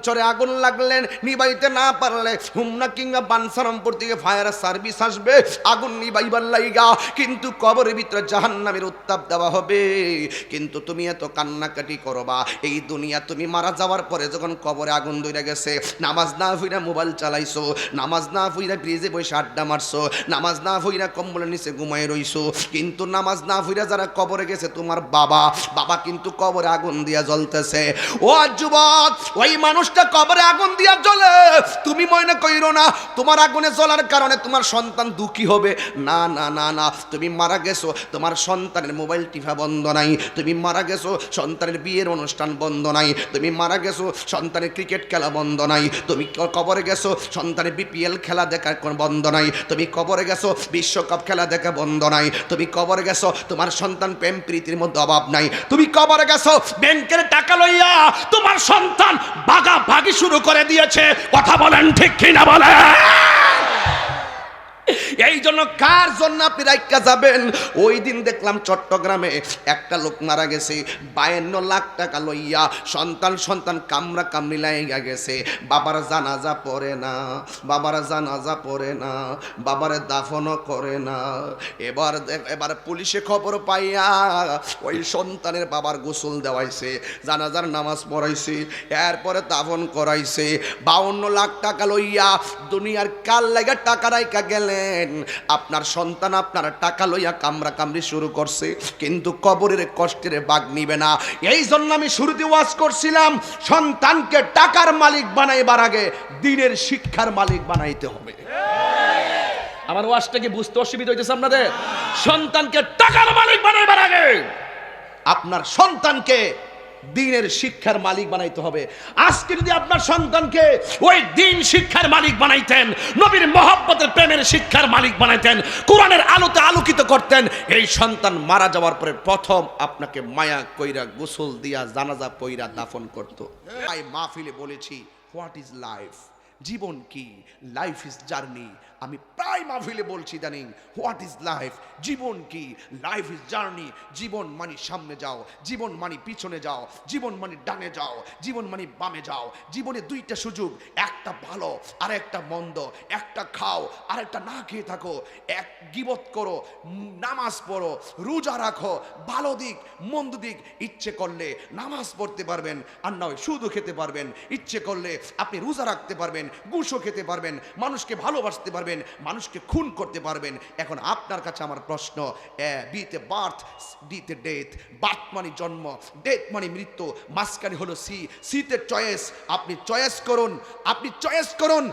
চরে আগুন লাগলেন, নিবাইতে না পারলে হুমনা কিংবা বানসারামপুর থেকে ফায়ার সার্ভিস আসবে আগুন নিবাইবার লাইগা, কিন্তু কবরের ভিতরে জাহান্নামের উত্তাপ দেওয়া হবে। কিন্তু তুমি এত কান্নাকাটি করবা, এই দুনিয়া তুমি মারা যাওয়ার পরে যখন কবরে আগুন ধরে গেছে, নামাজ না হইরা মোবাইল চালাইছো, নামাজ না হইরা ব্রিজে বসে আড্ডা মারছো, নামাজ না হইরা কম্বলের নিচে ঘুমায় রইছো, কিন্তু নামাজ না হইরা যারা কবরে গেছে তোমার বাবা, বাবা কিন্তু কবরে আগুন দিয়া জ্বলতেছে। ও যুবক, ওই মানুষটা কবরে আগুন দিয়া জ্বলে, তুমি মনে কইরো না তোমার আগুনে জ্বলার কারণে তোমার সন্তান দুঃখী হবে। না না না না, তুমি মারা গেছো, তোমার সন্তানের মোবাইল টিপা বন্ধ নাই, তুমি মারা গেছো সন্তানের বিয়ের অনুষ্ঠান বন্ধ নাই, তুমি মারা গেছো সন্তানের ক্রিকেট খেলা বন্ধ নাই, তুমি কবরে গেছো সন্তানের বিপিএল খেলা দেখা বন্ধ নাই, তুমি কবরে গেছো বিশ্বকাপ খেলা দেখা বন্ধ নাই, তুমি কবরে গেছো তোমার সন্তান প্রেম প্রীতির মধ্যে অভাব নাই, তুমি কবরে গেছো ব্যাংকের টাকা লইয়া তোমার সন্তান ভাগাভাগি শুরু করে দিয়েছে। কথা বলেন ঠিক কিনা বলেন? এই জন্য কার জন্য আপনি রাইকা যাবেন? ওই দিন দেখলাম চট্টগ্রামে একটা লোক মারা গেছে 52 লাখ টাকা লইয়া, সন্তান কামরা কামড়ি লাইগা গেছে, বাবার জানাজা পড়ে না, বাবার জানাজা পড়ে না, বাবার দাফনও করে না। এবার পুলিশে খবর পাইয়া ওই সন্তানের বাবার গোসল দেওয়াইছে, জানাজার নামাজ পড়াইছে, এরপরে দাফন করাইছে। 52 লাখ টাকা লইয়া দুনিয়ার কাল লাগা টাকা রাইকা গেলে আপনার সন্তান আপনার টাকা লইয়া কামরা কামড়ি শুরু করছে, কিন্তু কবরের কষ্টের ভাগ নিবে না। এই জন্য আমি শুরুতে ওয়াজ করছিলাম, সন্তানকে টাকার মালিক বানাইবার আগে দিনের শিক্ষার মালিক বানাইতে হবে। আমার ওয়াজটা কি বুঝতে অসুবিধা হইতেছে আপনাদের? সন্তানকে টাকার মালিক বানাইবার আগে আপনার সন্তানকে দিনের শিক্ষার মালিক বানাইতে হবে। আজকে যদি আপনার সন্তানকে ওই দিন শিক্ষার মালিক বানাইতেন, নবীর মহব্বতের প্রেমের শিক্ষার মালিক বানাইতেন, কোরআনের আলোতে আলোকিত করতেন, এই সন্তান মারা যাওয়ার পরে প্রথম আপনাকে মায়া কইরা গোসল দিয়া জানাজা পইরা দাফন করত। তাই মাহফিলে বলেছি, হোয়াট ইজ লাইফ? জীবন কি? Life is journey. আমি প্রায় মাহফিলে বলছি জানি, হোয়াট ইজ লাইফ? জীবন কি? Life is journey. জীবন মানে সামনে যাও, জীবন মানে পিছনে যাও, জীবন মানে ডানে যাও, জীবন মানে বামে যাও। জীবনে দুইটা সুযোগ, একটা ভালো আর একটা মন্দ, একটা খাও আর একটা না খেয়ে থাকো, এক গীবত করো, নামাজ পড়ো, রোজা রাখো, ভালো দিক মন্দ দিক। ইচ্ছে করলে নামাজ পড়তে পারবেন, আর নয় শুধু খেতে পারবেন। ইচ্ছে করলে আপনি রোজা রাখতে পারবেন, ঘুষও খেতে পারবেন, মানুষকে ভালোবাসতে পারবেন, মানুষকে খুন করতে পারবেন। এখন আপনার কাছে আমার প্রশ্ন, বিতে বার্থ, ডিতে ডেথ। বার্থ মানে জন্ম, ডেথ মানে মৃত্যু, মাঝখানে হলো সিতে চয়েস। আপনি চয়েস করুন, আপনি চয়েস করুন।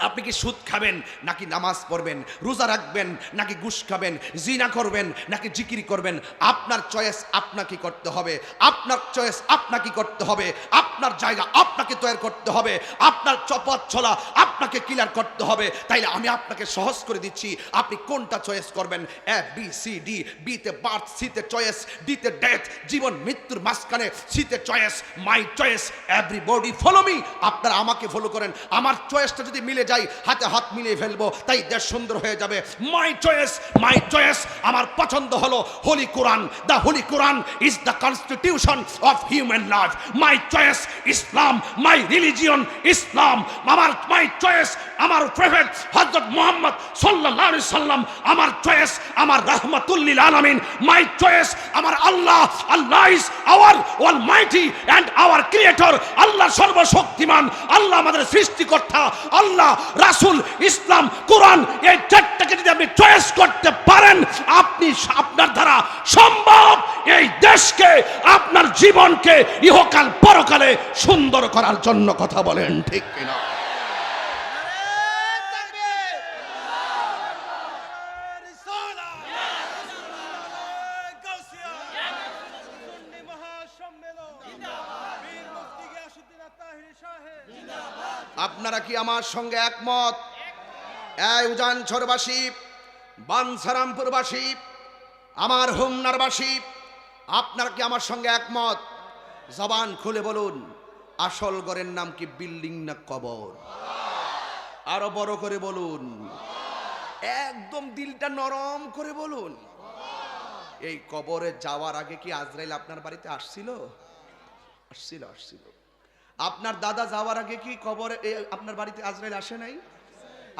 আপনি কি সুদ খাবেন নাকি নামাজ পড়বেন, রোজা রাখবেন নাকি ঘুষ খাবেন, জিনা করবেন নাকি জিকির করবেন? আপনার চয়েস আপনাকে করতে হবে, আপনার চয়েস আপনাকে করতে হবে, আপনার জায়গা আপনাকে তৈরি করতে হবে, আপনার চপথ চলা আপনাকে ক্লিয়ার করতে হবে। তাইলে আমি আপনাকে সহজ করে দিচ্ছি, আপনি কোনটা চয়েস করবেন। এ বি সি ডি, বিতে বার্থ, সিতে চয়েস, ডিতে ডেথ। জীবন মৃত্যুর মাঝখানে সিতে choice, my choice, everybody follow me. আপনারা আমাকে ফলো করেন, আমার চয়েসটা যদি মিলে যাই, হাতে হাত মিলিয়ে ফেলবো, তাই দেশ সুন্দর হয়ে যাবে। My choice, my choice. আমার পছন্দ হলো holy Quran. The holy Quran is the constitution of human life. My choice Islam, my religion Islam. আমার মাই চয়েস আমার প্রফেট হযরত মুহাম্মদ সাল্লাল্লাহু আলাইহি সাল্লাম। আমার চয়েস আমার রাহমাতুল লিল আলামিন। মাই চয়েস আমার Allah. Allah is our almighty and our creator. Allah সর্বশক্তিমান, আল্লাহ আমাদের সৃষ্টিকর্তা, আল্লাহ, রাসূল, ইসলাম, কোরআন। এই চারটাকে যদি আপনি চয়েস করতে পারেন, আপনি আপনার দ্বারা সম্ভব এই দেশকে, আপনার জীবনকে ইহকাল পরকালে সুন্দর করার জন্য। কথা বলেন ঠিক কিনা? আপনারা কি আমার সঙ্গে একমত? এই উজানছড়বাসী, বানসারামপুরবাসী, আমার হোমনারবাসী, আপনারা কি আমার সঙ্গে একমত? জবান খুলে বলুন, আসল ঘরের নাম কি, বিল্ডিং না কবর? আরো বড় করে বলুন, একদম দিলটা নরম করে বলুন। এই কবরে যাওয়ার আগে কি আজরাইল আপনার বাড়িতে আসছিল? আসছিল, আসছিল। আপনার দাদা যাওয়ার আগে কি কবরে আপনার বাড়িতে আজরাইল আসে নাই?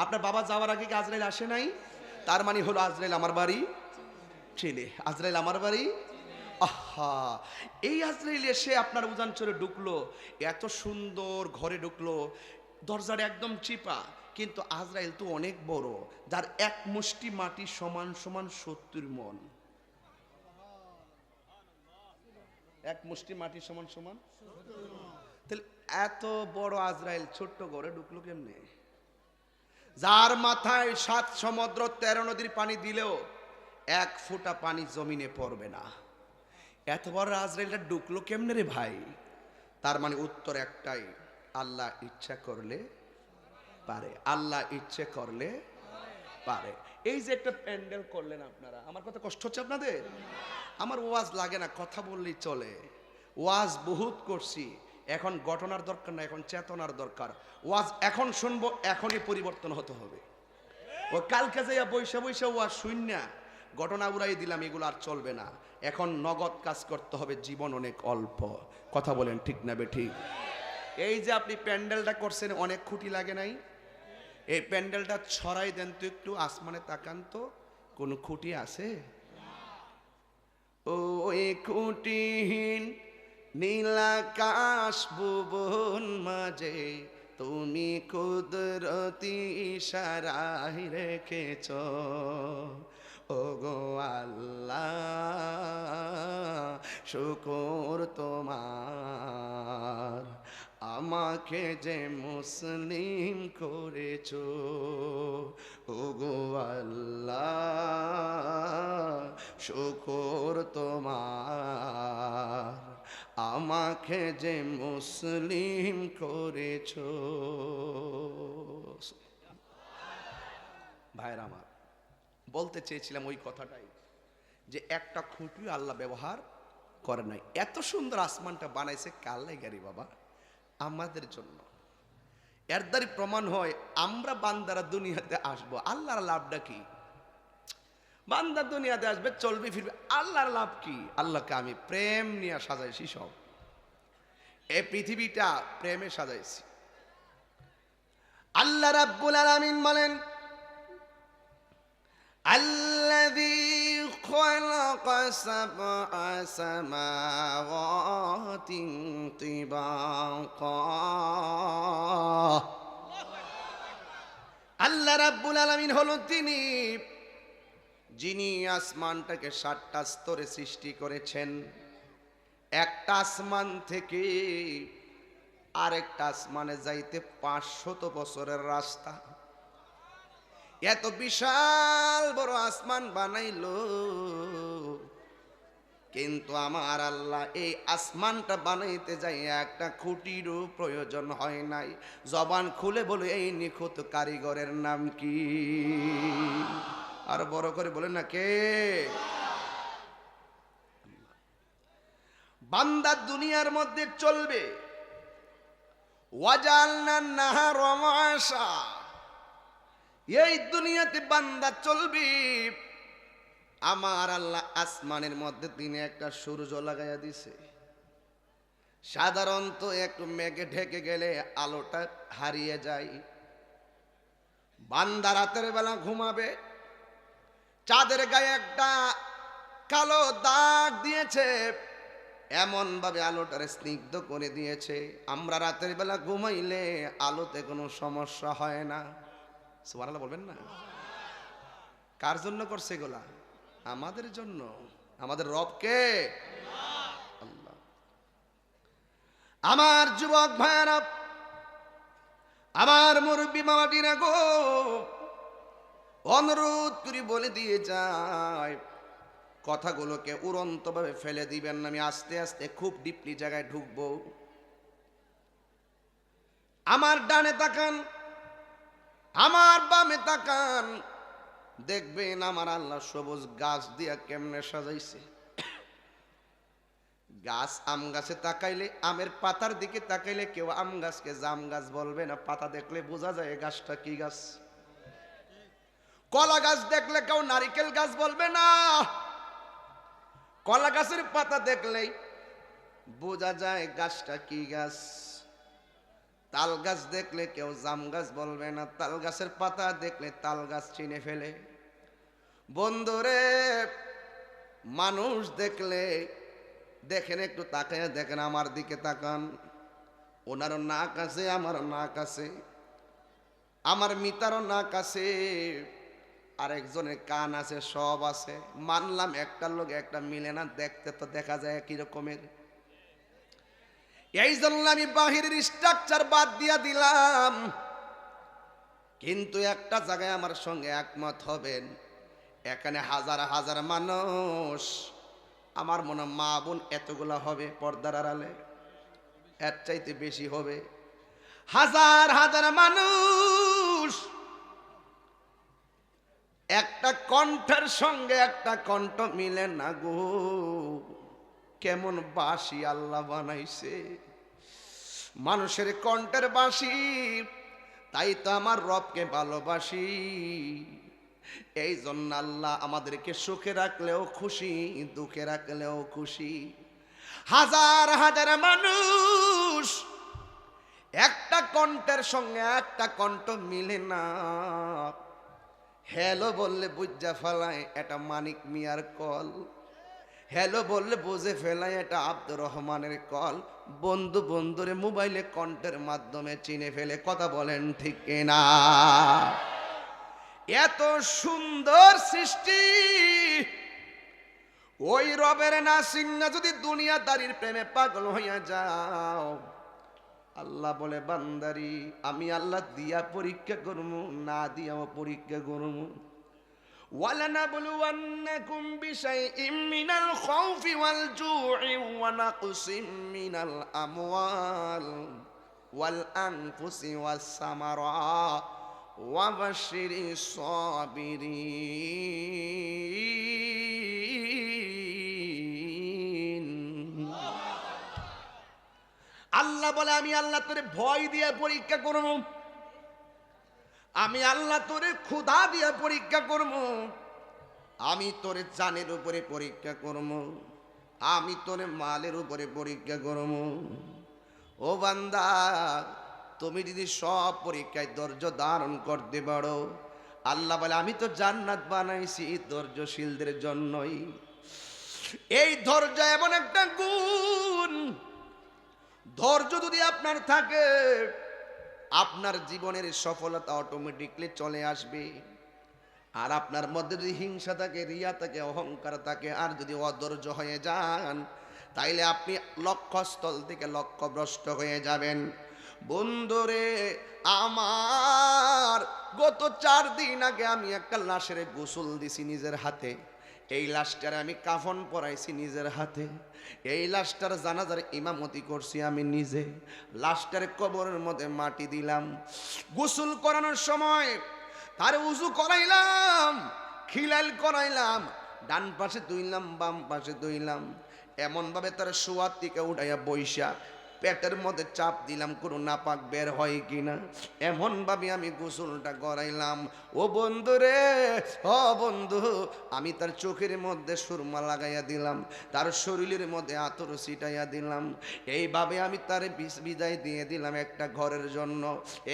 আপনার বাবা যাওয়ার আগে কি আজরাইল আসে নাই? তার মানে হলো আজরাইল আমার বাড়ি চেনে, আজরাইল আমার বাড়ি। আহা, এই আজরাইল এসে আপনার উজান চরে ঢুকলো, এত সুন্দর ঘরে ঢুকলো, দরজার একদম চিপা, কিন্তু আজরাইল তো অনেক বড়, যার এক মুষ্টি মাটি সমান সমান 70 মণ। এক মুষ্টি মাটি সমান সমান, তাহলে এত বড় আজরাইল ছোট্ট ঘরে ঢুকলো কেমনে? যার মাথায় 7 সমুদ্র 13 নদীর পানি দিলেও 1 ফোঁটা পানি জমিনে পড়বে না, এত বড় আজরাইলটা ঢুকলো কেমনে রে ভাই? তার মানে উত্তর একটাই, আল্লাহ ইচ্ছা করলে পারে, আল্লাহ ইচ্ছে করলে পারে। এই যে একটা প্যান্ডেল করলেন আপনারা, আমার কথা কষ্ট হচ্ছে আপনাদের? আমার ওয়াজ লাগে না, কথা বললেই চলে। ওয়াজ বহুত করছি, এখন ঘটনার দরকার না, এখন চেতনার দরকার। ওয়াজ এখন শুনবো, এখনই পরিবর্তন হতে হবে। ও কালকে যাইয়া বৈশা বৈশা ওয়াজ শুননা ঘটনা উড়াই দিলাম, এগুলো আর চলবে না। এখন নগদ কাজ করতে হবে, জীবন অনেক অল্প। কথা বলেন ঠিক না বেঠিক? এই যে আপনি প্যান্ডেলটা করছেন, অনেক খুঁটি লাগে নাই? এই প্যান্ডেলটা ছড়াই দেন তো একটু, আসমানে তাকান তো, কোন খুঁটি আছে? ওই খুঁটিহীন নীলাকাশ ভুবন মাঝে তুমি কুদরতি ইশারায় রেখেছ, ও গো আল্লাহ শুকর তোমার, আমাকে যে মুসলিম করেছ, ও গো আল্লাহ শুকর তোমার, আমাকে যে মুসলিম করেছ। ভাইরা আমার, বলতে চেয়েছিলাম ওই কথাটাই, যে একটা খুঁটিও আল্লাহ ব্যবহার করে নাই। এত সুন্দর আসমানটা বানাইছে কার লাইগারি বাবা? আমাদের জন্য। এর দ্বারা প্রমাণ হয় আমরা বান্দারা দুনিয়াতে আসবো, আল্লাহর লাভটা কি? বান্দা দুনিয়াতে আসবে, চলবে ফিরবে, আল্লাহর লাভ কি? আল্লাহকে আমি প্রেম নিয়ে সাজাইছি, সব এই পৃথিবীটা প্রেমে সাজাইছি। আল্লাহ রাব্বুল আলামিন বলেন, আল্লাযী খালাকা সাবআ সামাওয়াতিন তিবাকা। আল্লাহ রাব্বুল আলামিন হলো তিনি যিনি আসমানটাকে 7টা স্তরে সৃষ্টি করেছেন। একটা আসমান থেকে আরেকটা আসমানে যাইতে 500 বছরের রাস্তা। এত বিশাল বড় আসমান বানাইলো, কিন্তু আমার আল্লাহ এই আসমানটা বানাইতে যাই একটা খুঁটিরও প্রয়োজন হয় নাই। জবান খুলে বলে, এই নিখুঁত কারিগরের নাম কি? আর বড় করে বলেন না, কে? বান্দা দুনিয়ার মধ্যে চলবে, ওয়াজালনা নাহারা মাশা, এই দুনিয়াতে বান্দা চলবে। আমার আল্লাহ আসমানের মধ্যে তিনি একটা সূর্য লাগাইয়া দিছে। সাধারণত একটু মেঘে ঢেকে গেলে আলোটা হারিয়ে যায়। বান্দা রাতের বেলা ঘুমাবে, চাঁদের গায়ে একটা কালো দাগ দিয়েছে, এমন ভাবে আলোটারে স্নিগ্ধ করে দিয়েছে, আমরা রাতের বেলা ঘুমাইলে আলোতে কোনো সমস্যা হয় না। সুবহানাল্লাহ বলবেন না? কার জন্য করছে এগুলা? আমাদের জন্য। আমাদের রব কে? আল্লাহ। আমার যুবক ভাইরা, আমার মুরব্বী মামাটিরা গো, অনুরোধ করে বলে দিয়ে যায়, কথাগুলোকে উড়ন্তভাবে ফেলে দিবেন না। আমি আস্তে আস্তে খুব ডিপলি জায়গায় ঢুকবো। আমার ডানে তাকান, আমার বামে তাকান, দেখবেন আমার আল্লাহ সবুজ গাছ দিয়া কেমনে সাজাইছে। গাছ, আম গাছে তাকাইলে, আমের পাতার দিকে তাকাইলে কেউ আম গাছকে জাম গাছ বলবে না, পাতা দেখলে বোঝা যায় গাছটা কি গাছ। কলা গাছ দেখলে কেউ নারিকেল গাছ বলবে না, কলা গাছের পাতা দেখলেই বোঝা যায় গাছটা কি গাছ। তাল গাছ দেখলে কেউ জাম গাছ বলবে না, তাল গাছের পাতা দেখলে তাল গাছ চিনে ফেলে। বন্ধুরে, মানুষ দেখলে দেখেন, একটু তাকায় দেখেন, আমার দিকে তাকান। ওনারও নাক আছে, আমারও নাক আছে, আমার মিতারও নাক আছে, আরেকজনের কান আছে, সব আছে। মানলাম একটা লোক একটা মিলে না, দেখতে তো দেখা যায় একই রকমের। এই জন্য আমি বাহিরের স্ট্রাকচার বাদ দিয়া দিলাম। কিন্তু একটা জায়গায় আমার সঙ্গে একমত হবেন, এখানে হাজার হাজার মানুষ, আমার মনে হয় মা বোন এতগুলা হবে পর্দার আড়ালে, এর চাইতে বেশি হবে। হাজার হাজার মানুষ একটা কণ্ঠের সঙ্গে একটা কণ্ঠ মিলে না গো। কেমন বাঁশি আল্লাহ বানাইছে, মানুষের কণ্ঠের বাঁশি। তাই তো আমার রবকে ভালোবাসি। এই জন্য আল্লাহ আমাদেরকে সুখে রাখলেও খুশি, দুঃখে রাখলেও খুশি। হাজার হাজার মানুষ একটা কণ্ঠের সঙ্গে একটা কণ্ঠ মিলে না। হ্যালো বললে বুঝা ফেলায় এটা মানিক মিয়ার কল, হ্যালো বললে বুঝে ফেলায় এটা আব্দুর রহমানের কল। বন্ধু বন্ধুরে মোবাইলে কণ্ঠের মাধ্যমে চিনে ফেলে। কথা বলেন ঠিক না? এত সুন্দর সৃষ্টি, ওই রবের না সিংহা যদি দুনিয়াদারির প্রেমে পাগল হইয়া যাও, আল্লাহ বলে বান্দারি আমি আল্লাহ দিয়া পরীক্ষা করবো, না দিয়াও পরীক্ষা করবো। وَلَنَبْلُوَنَّكُمْ بِشَيْءٍ مِّنَ الْخَوْفِ وَالْجُوعِ وَنَقْصٍ مِّنَ الْأَمْوَالِ وَالْأَنفُسِ وَالثَّمَرَاتِ وَبَشِّرِ الصَّابِرِينَ। আল্লাহ বলে আমি আল্লাহ তোরে ভয় দিয়ে পরীক্ষা করব, আমি আল্লাহ তোরে ক্ষুধা দিয়ে পরীক্ষা করব, আমি তোরে জানের উপরে পরীক্ষা করব, আমি তোরে মালের উপরে পরীক্ষা করব। ও বান্দা, তুমি যদি সব পরীক্ষায় ধৈর্য ধারণ করতে পারো, আল্লাহ বলে আমি তো জান্নাত বানাইছি ধৈর্যশীলদের জন্যই। এই ধৈর্য এমন একটা গুণ, ধৈর্য যদি আপনার থাকে, আপনার জীবনের সফলতা অটোমেটিকলি চলে আসবে। আর আপনার মধ্যে যদি হিংসা থাকে, রিয়া থাকে, অহংকার থাকে, আর যদি অধৈর্য হয়ে যান, তাইলে আপনি লক্ষ্যস্থল থেকে লক্ষ্যভ্রষ্ট হয়ে যাবেন। বন্ধুরে আমার, গত 4 দিন আগে আমি একটা লাশের গোসল দিছি নিজের হাতে। এই লাশটার আমি কাফন পরাইছি নিজের হাতে। এই লাশটার জানাজার ইমামতি করছি আমি নিজে। লাশটার কবরের মধ্যে মাটি দিলাম। গোসল করানোর সময় তার উজু করাইলাম, খিলাল করাইলাম, ডান পাশে ধুইলাম, বাম পাশে ধুইলাম। এমনভাবে তার শোয়ার থেকে উঠাইয়া বৈশা পেটের মধ্যে চাপ দিলাম কোনো নাপাক বের হয় কিনা, এমনভাবে আমি গোসলটা করাইলাম। ও বন্ধু রে, ও বন্ধু, আমি তার চোখের মধ্যে সুরমা লাগাইয়া দিলাম, তার শরীরের মধ্যে আতর ছিটাইয়া দিলাম। এইভাবে আমি তার বিদায় দিয়ে দিলাম একটা ঘরের জন্য।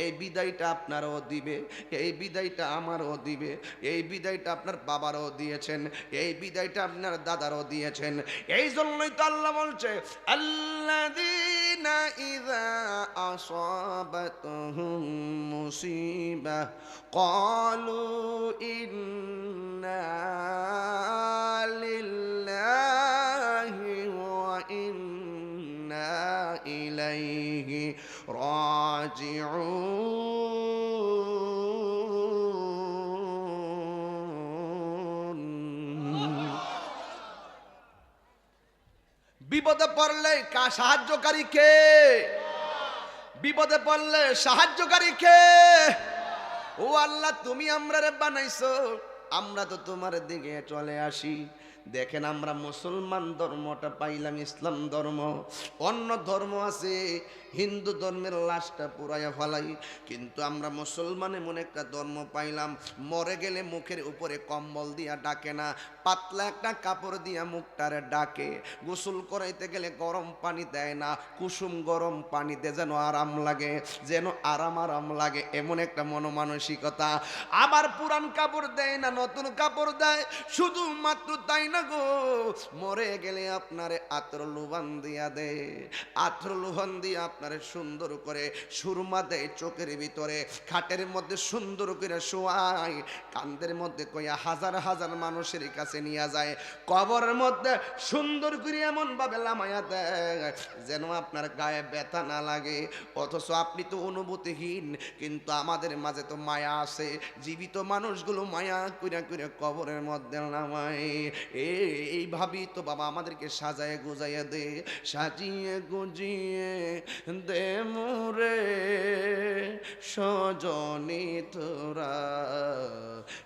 এই বিদায়টা আপনারও দিবে, এই বিদায়টা আমারও দিবে, এই বিদায়টা আপনার বাবারও দিয়েছেন, এই বিদায়টা আপনার দাদারও দিয়েছেন। এই জন্যই তো আল্লাহ বলছে আল্লাযীনা ইযা আসাবাতহুম মুসিবা ক্বালু ইন্না লিল্লাহি ওয়া ইন্না ইলাইহি রাজিউন। বিপদে পড়লে সাহায্যকারী কে? বিপদে পড়লে সাহায্যকারী কে? ও আল্লাহ, তুমি আমরারে বানাইছো, আমরা তো তোমার দিকে চলে আসি। দেখেন আমরা মুসলমান ধর্মটা পাইলাম, ইসলাম ধর্ম, অন্য ধর্ম আছে হিন্দু ধর্মের লাশটা পুরাইয়া ফেলাই, কিন্তু আমরা মুসলমান এমন একটা ধর্ম পাইলাম মরে গেলে মুখের উপরে কম্বল দিয়া ডাকে না, পাতলা একটা কাপড় দিয়া মুখটারে ডাকে, গোসল করাইতে গেলে গরম পানি দেয় না, কুসুম গরম পানি দিয়ে যেন আরাম লাগে, যেন আরাম আরাম লাগে, এমন একটা মনমানসিকতা। আবার পুরান কাপড় দেয় না, নতুন কাপড় দেয়। শুধুমাত্র তাই না গো, মরে গেলে আপনারে আতর লুবান দিয়া দে, আতর লুবান দিয়ে আপনারে সুন্দর করে সুরমা দেয় চোখের ভিতরে, খাটের মধ্যে সুন্দর করে শোয়ায়, কান্দের মধ্যে কইয়া হাজার হাজার মানুষের কাছে নিয়ে যায়, কবরের মধ্যে সুন্দর করে এমন ভাবে লামাইয়া দেয় যেন আপনার গায়ে ব্যথা না লাগে। অথচ আপনি তো অনুভূতিহীন, কিন্তু আমাদের মাঝে তো মায়া আছে, জীবিত মানুষগুলো মায়া কইরা কইরা কবরের মধ্যে নামায়। এইভাবেই তো বাবা আমাদেরকে সাজায় গুজাইয়া দে, সাজিয়ে গুজিয়ে দে মোরে সজনী তোরা,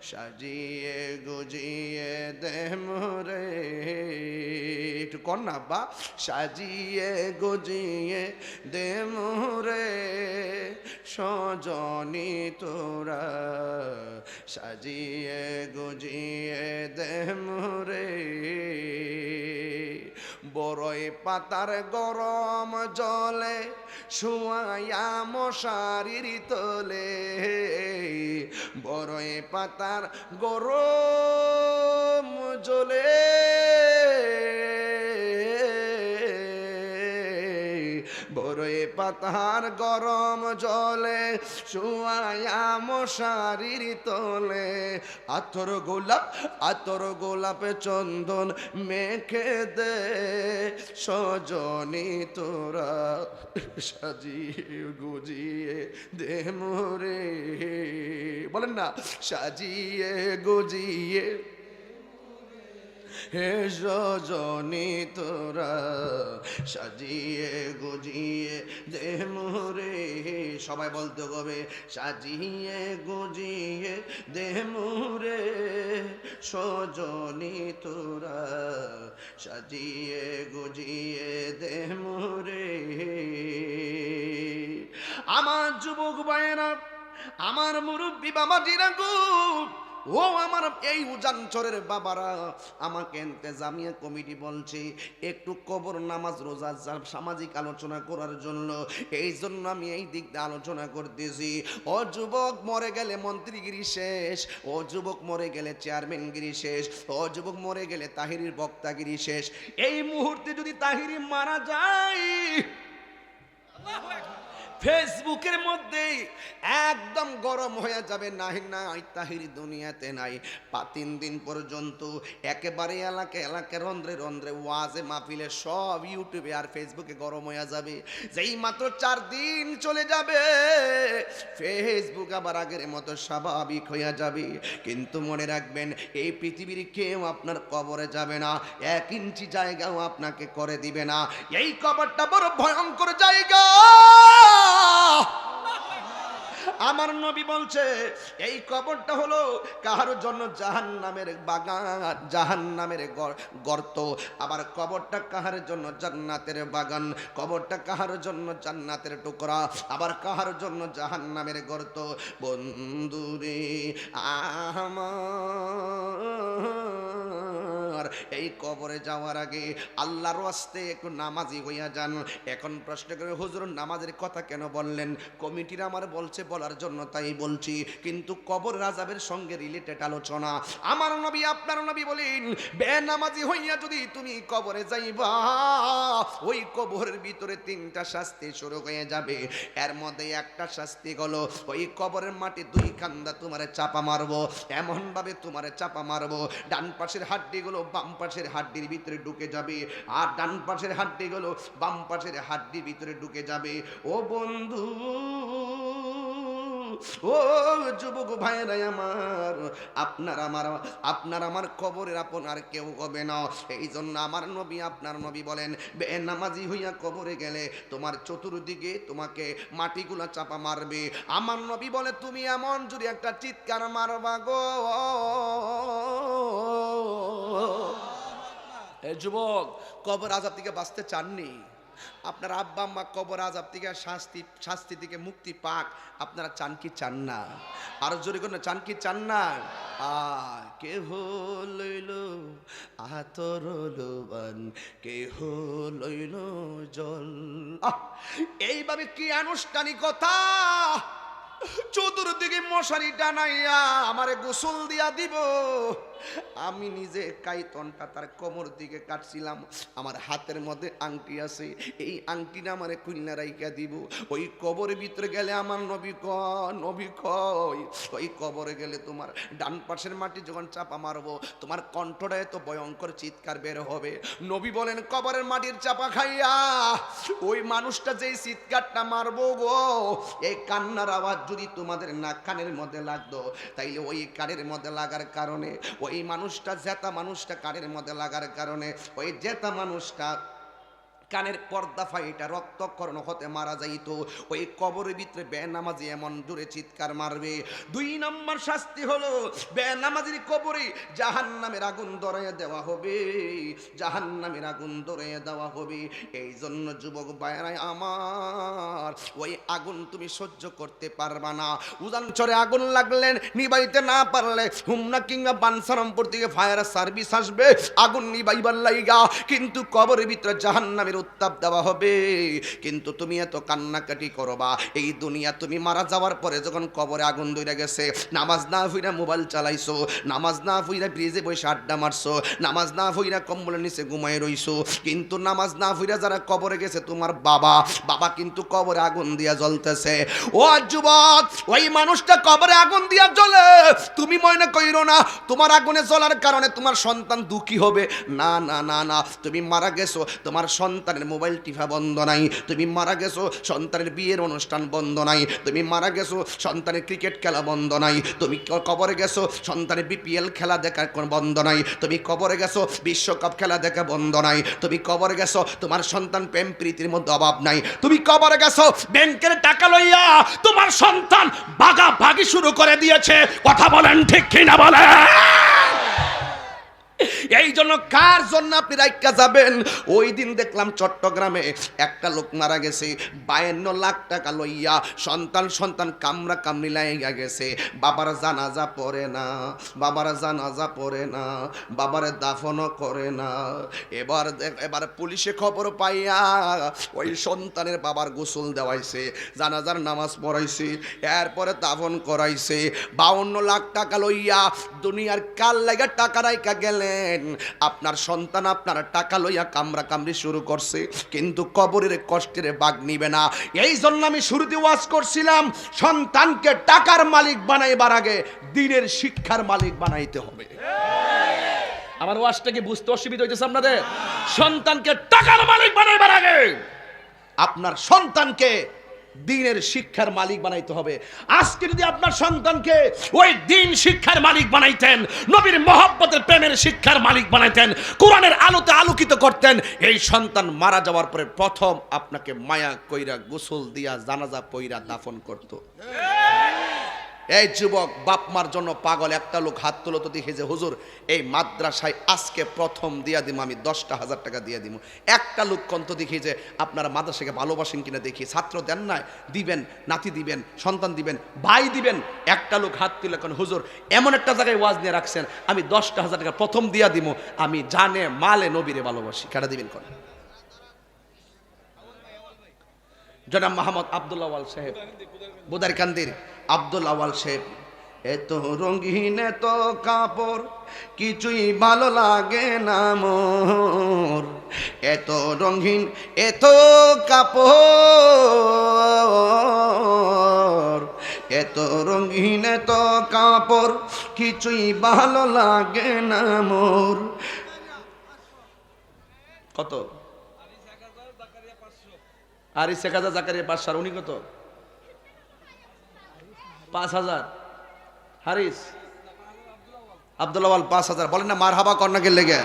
সাজিয়ে গুজিয়ে দে মোরে, একটু কর না বা, সাজিয়ে গুজিয়ে দে মোরে সজনী তোরা, সাজিয়ে গুজিয়ে দে মোরে। বড়ই পাতার গরম জলে শুয়াইয়া মশারির তলে, বড়ই পাতার গরম জলে বড়ই পাতার গরম জলে শুয়াইয়া মশারির তলে, আতর গোলাপ চন্দন মেখে দে সজনী তোরা, সাজিয়ে গুজিয়ে দে মোরে, বলেন না, সাজিয়ে গুজিয়ে হে সজনী তোরা, সাজিয়ে গুজিয়ে দে মোরে, সবাই বলতে হবে, সাজিয়ে গুজিয়ে দে মোরে সজনী তোরা, সাজিয়ে গুজিয়ে দে মোরে। আমার যুবক ভাইয়েরা, আমার মুরব্বী বাবাজিরা গো, ও আমার এই উজানচরের বাবারা, আমাকে ইন্তেজামিয়া কমিটি বলছে একটু কবর নামাজ রোজা সামাজিক আলোচনা করার জন্য, এই জন্য আমি এই দিক দিয়ে আলোচনা করতেছি। ও যুবক, মরে গেলে মন্ত্রীগিরি শেষ, ও যুবক মরে গেলে চেয়ারম্যানগিরি শেষ, ও যুবক মরে গেলে তাহিরির বক্তাগিরি শেষ। এই মুহূর্তে যদি তাহিরি মারা যায়, ফেসবুকের মধ্যে একদম গরম হয়ে যাবে, নাই নাই তাহিরি দুনিয়াতে নাই। 3 দিন পর্যন্ত একেবারে এলাকা রন্ধ্রে রন্ধ্রে ওয়াজে মাহফিলে সব ইউটিউবে আর ফেসবুকে গরম হয়ে যাবে। যেই মাত্র 4 দিন চলে যাবে, ফেসবুক আবার আগের মতো স্বাভাবিক হয়ে যাবে। কিন্তু মনে রাখবেন, এই পৃথিবীর কেউ আপনার কবরে যাবে না, 1 ইঞ্চি জায়গাও আপনাকে করে দিবে না। এই কবরটা বড় ভয়ঙ্কর জায়গা। আমার নবী বলছে এই কবরটা হলো কাহার জন্য জাহান্নামের বাগান, জাহান্নামের গর্ত, আবার কবরটা কাহার জন্য জান্নাতের বাগান, কবরটা কাহার জন্য জান্নাতের টুকরা, আবার কাহার জন্য জাহান্নামের গর্ত। বন্ধুরে আমার, এই কবরে যাওয়ার আগে আল্লাহর ওয়াস্তে একটু নামাজি হইয়া যান। এখন প্রশ্ন করে, হুজুর নামাজের কথা কেন বললেন? কমিটির আমার বলছে বলার জন্য তাই বলছি, কিন্তু কবর আযাবের সঙ্গে রিলেটেড আলোচনা। আমার নবী আপনার নবী বলেন, বেনামাজি হইয়া যদি তুমি কবরে যাইবা, ওই কবরের ভিতরে 3টা শাস্তি শুরু হয়ে যাবে। এর মধ্যে একটা শাস্তি হলো ওই কবরের মাটি 2 কান্দা তোমারে চাপা মারবো, এমন ভাবে তোমারে চাপা মারবো ডান পাশের হাড্ডিগুলো বাম পাশের হাড্ডির ভিতরে ঢুকে যাবে, আর ডান পাশের হাড্ডিগুলো বাম পাশের হাড্ডির ভিতরে ঢুকে যাবে। ও বন্ধু, ও যুবক ভাইরা আমার, আপনার আমার কবরের আপন আর কেউ হবে না। এই জন্য আমার নবী আপনার নবী বলেন, বেনামাজি হইয়া কবরে গেলে তোমার চতুর্দিকে তোমাকে মাটিগুলা চাপা মারবে। আমার নবী বলে, তুমি এমন যদি একটা চিৎকার মারবা গো, এই যুবক, কবর আযাব থেকে বাঁচতে চাননি? আপনার আব্বা আম্মা কবর আযাব থেকে শাস্তি থেকে মুক্তি পাক, আপনারা চান কি চান না? আরো জোরে করে চান কি চান না? কেহ লইল আতর লোবান, কেহ লইল জল। এইভাবে কি আনুষ্ঠানিকতা! চতুর্দিকে মশারি টানাইয়া আমারে গোসল দিয়া দিব। আমি নিজে কাইতনটা তার কোমর দিকে কাটছিলাম। আমার হাতের মধ্যে আংটি আছে, এই আংটিটা আমারে কুইল্লা রাইখা দিব। ওই কবরের ভিতরে গেলে আমার নবী কয় ওই কবরে গেলে তোমার ডান পাশের মাটি যখন চাপা মারবো, তোমার কণ্ঠটা এত ভয়ঙ্কর চিৎকার বের হবে। নবী বলেন, কবরের মাটির চাপা খাইয়া ওই মানুষটা যেই চিৎকারটা মারবো গো, এই কান্নার আওয়াজ যদি তোমাদের নাক কানের মধ্যে লাগতো, তাইলে ওই কানের মধ্যে লাগার কারণে ওই মানুষটা, জেতা মানুষটা কানের মধ্যে লাগার কারণে ওই জেতা মানুষটা কানের পর্দা ফাইটা রক্তক্ষরণ হতে মারা যাইতো। ওই কবরের ভিতরে বেনামাজি এমন জোরে চিৎকার মারবে। 2 নম্বর শাস্তি হলো বেনামাজির কবরে জাহান্নামের আগুন ধরাইয়া দেওয়া হবে, জাহান্নামের আগুন ধরাইয়া দেওয়া হবে। এই জন্য যুবক ভাইয়েরা আমার, ওই আগুন তুমি সহ্য করতে পারবা না। উজানচরে আগুন লাগলেন, নিবাইতে না পারলে হুমনা কিংবা বানসারামপুর থেকে ফায়ার সার্ভিস আসবে আগুন নিবাইবার লাইগা, কিন্তু কবরের ভিতরে জাহান্নামের উত্তাপ দেওয়া হবে। কিন্তু তুমি এত কান্নাকাটি করবা, এই দুনিয়া তুমি মারা যাওয়ার পরে যখন কবরে আগুন ধরে গেছে, নামাজ না হইরা মোবাইল চালাইছো, নামাজ না হইরা ব্রিজে বসে আড্ডা মারছো, নামাজ না হইরা কম্বলের নিচে ঘুমায় রইছো, কিন্তু নামাজ না হইরা যারা কবরে গেছে তোমার বাবা কিন্তু কবরে আগুন দিয়া জ্বলতেছে। ও যুবক, ওই মানুষটা কবরে আগুন দিয়া জ্বলে, তুমি মনে কইরো না তোমার আগুনে জ্বলার কারণে তোমার সন্তান দুঃখী হবে। না না না না, তুমি মারা গেছো, তোমার সন্তানের মোবাইল টিপা বন্ধ নাই, তুমি মারা গেছো সন্তানের বিয়ের অনুষ্ঠান বন্ধ নাই, তুমি মারা গেছো সন্তানের ক্রিকেট খেলা বন্ধ নাই, তুমি কবরে গেছো সন্তানের বিপিএল খেলা দেখা বন্ধ নাই, তুমি কবরে গেছো বিশ্বকাপ খেলা দেখা বন্ধ নাই, তুমি কবরে গেছো তোমার সন্তান প্রেম প্রীতির মধ্যে অভাব নাই, তুমি কবরে গেছো ব্যাংকের টাকা লইয়া তোমার সন্তান ভাগাভাগি শুরু করে দিয়েছে। কথা বলেন ঠিক কিনা বলেন? এই জন্য কার জন্য আপনি রাইখা যাবেন? ওই দিন দেখলাম চট্টগ্রামে একটা লোক মারা গেছে, 52 লাখ টাকা লইয়া সন্তান কামরা কামড়ি লাইগা গেছে। বাবার জানাজা পড়ে না, বাবার জানাজা পড়ে না, বাবার দাফনও করে না। এবার পুলিশে খবর পাইয়া ওই সন্তানের বাবার গোসল দেওয়াইছে, জানাজার নামাজ পড়াইছে, এরপরে দাফন করাইছে। 52 লাখ টাকা লইয়া দুনিয়ার কাল লাগা টাকা রাইখা গেলে আপনার সন্তান আপনার টাকা লইয়া কামরা কামড়ি শুরু করছে, কিন্তু কবরের কষ্টের ভাগ নিবে না। এই জন্য আমি শুরুতে ওয়াজ করছিলাম, সন্তানকে টাকার মালিক বানাইবার আগে দিনের শিক্ষার মালিক বানাইতে হবে। আমার ওয়াজটা কি বুঝতে অসুবিধা হইতেছে আপনাদের? সন্তানকে টাকার মালিক বানাইবার আগে আপনার সন্তানকে দিনের শিক্ষার মালিক বানাইতে হবে। আজকে যদি আপনার সন্তানকে ওই দিন শিক্ষার মালিক বানাইতেন, নবীর মহব্বতের প্রেমের শিক্ষার মালিক বানাইতেন, কোরআনের আলোতে আলোকিত করতেন, এই সন্তান মারা যাওয়ার পরে প্রথম আপনাকে মায়া কইরা গোসল দিয়া জানাজা পইরা দাফন করত। এই যুবক, বাপ মার জন্য পাগল একটা লোক হাত তুলো তো দেখে যে হুজুর এই মাদ্রাসায় আজকে প্রথম দিয়া দিব, আমি 10,000 টাকা দিয়ে দিব। একটা লোক কন্ত দেখি যে আপনারা মাদ্রাসাকে ভালোবাসেন কিনা দেখি, ছাত্র দেন না, দিবেন, নাতি দিবেন, সন্তান দিবেন, ভাই দিবেন। একটা লোক হাত তুলে কোন হুজুর এমন একটা জায়গায় ওয়াজ নিয়ে রাখছেন, আমি 10,000 টাকা প্রথম দিয়া দিব, আমি জানে মালে নবীরে ভালোবাসি। কাটা দিবেন কোন? জনাব মোহাম্মদ আব্দুল্লাহ আওয়াল সাহেব, বুদারকান্দির আব্দুল আওয়াল সাহেব। এত রঙিন এত কাপড় কিছুই ভালো লাগে না মোর, এত রঙিন এত কাপড়, এত রঙিন এত কাপড় কিছুই ভালো লাগে না মোর। কত? আর 1000 জাকারিয়া 500, উনি কত? 5000। হারিস আব্দুল আওয়াল 5000। বলেন না মারহাবা কর্নাকে লেগে?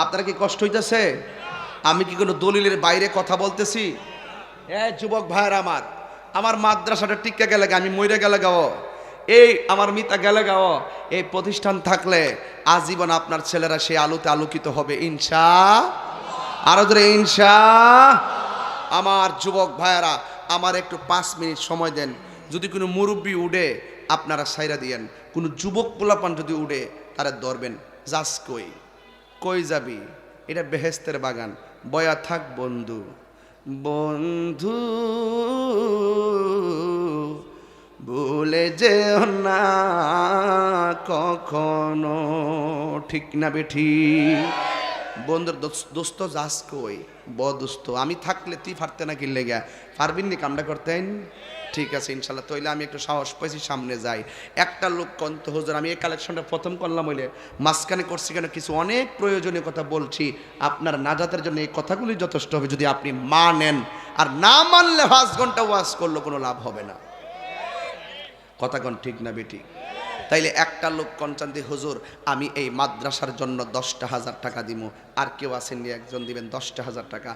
আপনারা কি কষ্ট হইতেছে? আমি কি কোনো দলিলের বাইরে কথা বলতেছি? যুবক ভাইয়ের আমার মাদ্রাসাটা টিকে গেলে আমি মরে গেলে গাও, এই আমার মিতা গেলে গাও, এই প্রতিষ্ঠান থাকলে আজীবন আপনার ছেলেরা সেই আলোতে আলোকিত হবে ইনশা। আরো ধরে ইনশা। আমার যুবক ভাইয়েরা, আমার একটু 5 মিনিট সময় দেন। যদি কোনো মুরব্বী উঠে আপনারা সাইরা দিয়েন, কোনো যুবক পোলাপান যদি উঠে তারা ধরবেন। যাস কই, কই যাবি? এটা বেহেস্তের বাগান, বয়া থাক বন্ধু। বন্ধু ভুলে যেও না কখনো, ঠিক না বেঠি? বন্ধুর দোস্ত যাস কই, দোস্ত আমি থাকলে তুই পারতে না কিনলে গা, পারবিন নি কামটা করতেন? ঠিক আছে ইনশাল্লাহ। তইলে আমি একটু সাহস পাইছি, সামনে যাই। একটা লোক কন্ত হুজুর, আমি এই কালেকশনটা প্রথম করলাম হইলে মাঝখানে করছি কেন, কিছু অনেক প্রয়োজনীয় কথা বলছি। আপনার নাজাতের জন্য এই কথাগুলি যথেষ্ট হবে যদি আপনি মানেন, আর না মানলে 5 ঘন্টা ওয়াজ করলে কোনো লাভ হবে না। কথা কোন ঠিক না বেটি? তাইলে একটা লোক কনচান্তি হুজুর আমি এই মাদ্রাসার জন্য 10,000 টাকা দিব, আর কেউ আসেননি, একজন দিবেন 10,000 টাকা।